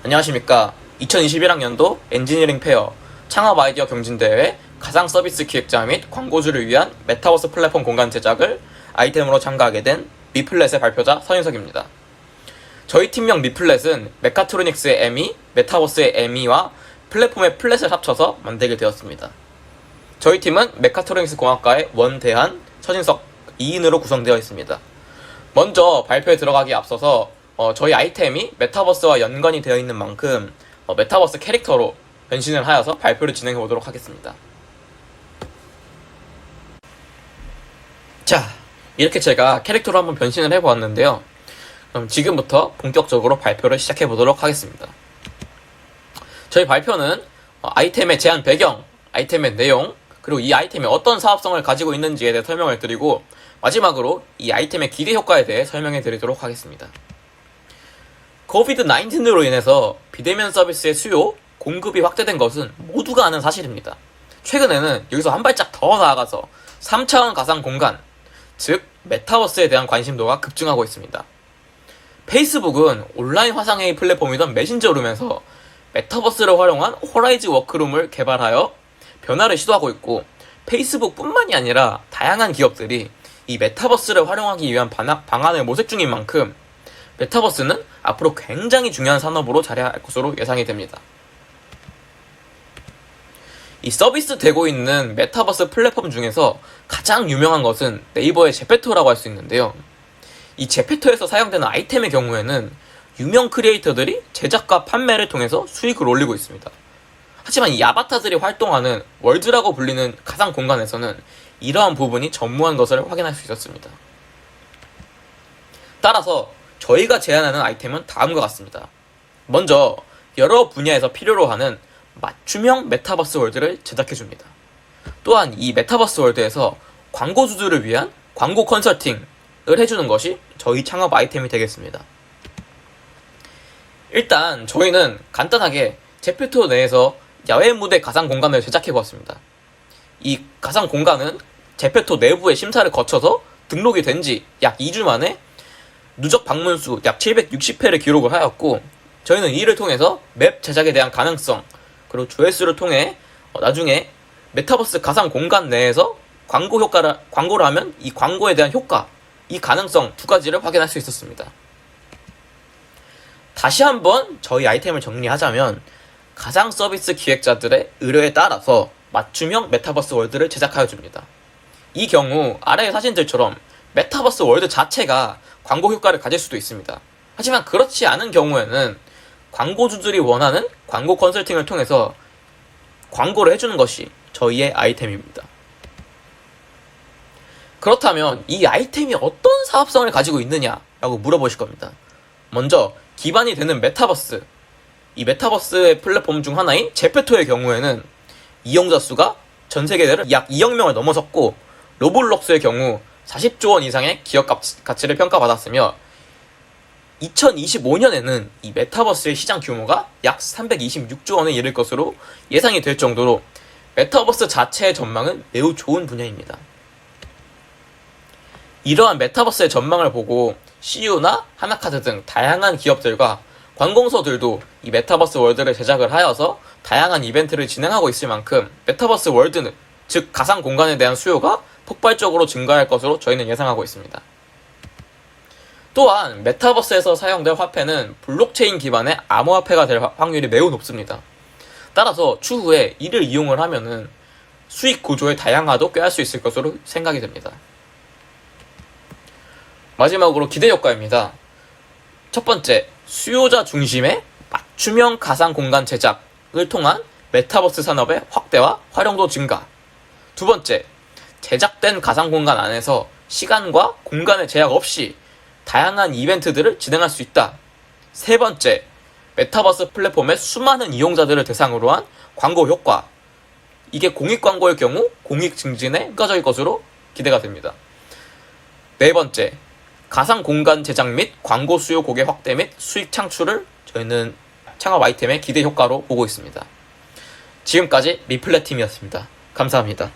안녕하십니까. 2021학년도 엔지니어링 페어 창업 아이디어 경진대회 가상 서비스 기획자 및 광고주를 위한 메타버스 플랫폼 공간 제작을 아이템으로 참가하게 된 미플렛의 발표자 서윤석입니다. 저희 팀명 미플렛은 메카트로닉스의 ME, 메타버스의 ME와 플랫폼의 플랫을 합쳐서 만들게 되었습니다. 저희 팀은 메카트로닉스 공학과의 원대한, 서진석 2인으로 구성되어 있습니다. 먼저 발표에 들어가기에 앞서서 저희 아이템이 메타버스와 연관이 되어 있는 만큼 메타버스 캐릭터로 변신을 하여서 발표를 진행해 보도록 하겠습니다. 자, 이렇게 제가 캐릭터로 한번 변신을 해보았는데요. 그럼 지금부터 본격적으로 발표를 시작해 보도록 하겠습니다. 저희 발표는 아이템의 제한 배경, 아이템의 내용, 그리고 이 아이템이 어떤 사업성을 가지고 있는지에 대해 설명을 드리고 마지막으로 이 아이템의 기대 효과에 대해 설명해 드리도록 하겠습니다. 코비드-19로 인해서 비대면 서비스의 수요, 공급이 확대된 것은 모두가 아는 사실입니다. 최근에는 여기서 한 발짝 더 나아가서 3차원 가상 공간, 즉 메타버스에 대한 관심도가 급증하고 있습니다. 페이스북은 온라인 화상회의 플랫폼이던 메신저룸에서 메타버스를 활용한 호라이즈 워크룸을 개발하여 변화를 시도하고 있고, 페이스북뿐만이 아니라 다양한 기업들이 이 메타버스를 활용하기 위한 방안을 모색 중인 만큼 메타버스는 앞으로 굉장히 중요한 산업으로 자리할 것으로 예상이 됩니다. 이 서비스 되고 있는 메타버스 플랫폼 중에서 가장 유명한 것은 네이버의 제페토라고 할 수 있는데요. 이 제페토에서 사용되는 아이템의 경우에는 유명 크리에이터들이 제작과 판매를 통해서 수익을 올리고 있습니다. 하지만 이 아바타들이 활동하는 월드라고 불리는 가상 공간에서는 이러한 부분이 전무한 것을 확인할 수 있었습니다. 따라서 저희가 제안하는 아이템은 다음과 같습니다. 먼저 여러 분야에서 필요로 하는 맞춤형 메타버스 월드를 제작해줍니다. 또한 이 메타버스 월드에서 광고주들을 위한 광고 컨설팅을 해주는 것이 저희 창업 아이템이 되겠습니다. 일단 저희는 간단하게 제페토 내에서 야외 무대 가상 공간을 제작해보았습니다. 이 가상 공간은 제페토 내부의 심사를 거쳐서 등록이 된 지 약 2주 만에 누적 방문수 약 760회를 기록을 하였고, 저희는 이를 통해서 맵 제작에 대한 가능성, 그리고 조회수를 통해 나중에 메타버스 가상 공간 내에서 광고를 하면 이 광고에 대한 효과, 이 가능성 두 가지를 확인할 수 있었습니다. 다시 한번 저희 아이템을 정리하자면, 가상 서비스 기획자들의 의뢰에 따라서 맞춤형 메타버스 월드를 제작하여 줍니다. 이 경우 아래의 사진들처럼 메타버스 월드 자체가 광고 효과를 가질 수도 있습니다. 하지만 그렇지 않은 경우에는 광고주들이 원하는 광고 컨설팅을 통해서 광고를 해주는 것이 저희의 아이템입니다. 그렇다면 이 아이템이 어떤 사업성을 가지고 있느냐라고 물어보실 겁니다. 먼저 기반이 되는 메타버스, 이 메타버스의 플랫폼 중 하나인 제페토의 경우에는 이용자 수가 전 세계대로 약 2억 명을 넘어섰고, 로블록스의 경우 40조 원 이상의 기업 가치를 평가받았으며 2025년에는 이 메타버스의 시장 규모가 약 326조 원에 이를 것으로 예상이 될 정도로 메타버스 자체의 전망은 매우 좋은 분야입니다. 이러한 메타버스의 전망을 보고 CU나 하나카드 등 다양한 기업들과 관공서들도 이 메타버스 월드를 제작을 하여서 다양한 이벤트를 진행하고 있을 만큼 메타버스 월드는, 즉 가상 공간에 대한 수요가 폭발적으로 증가할 것으로 저희는 예상하고 있습니다. 또한 메타버스에서 사용될 화폐는 블록체인 기반의 암호화폐가 될 확률이 매우 높습니다. 따라서 추후에 이를 이용을 하면은 수익 구조의 다양화도 꾀할 수 있을 것으로 생각이 됩니다. 마지막으로 기대 효과입니다. 첫 번째, 수요자 중심의 맞춤형 가상 공간 제작을 통한 메타버스 산업의 확대와 활용도 증가. 두 번째, 제작된 가상 공간 안에서 시간과 공간의 제약 없이 다양한 이벤트들을 진행할 수 있다. 세 번째, 메타버스 플랫폼의 수많은 이용자들을 대상으로 한 광고 효과. 이게 공익 광고일 경우 공익 증진에 효과적일 것으로 기대가 됩니다. 네 번째, 가상 공간 제작 및 광고 수요 고객 확대 및 수익 창출을 저희는 창업 아이템의 기대 효과로 보고 있습니다. 지금까지 미플렛 팀이었습니다. 감사합니다.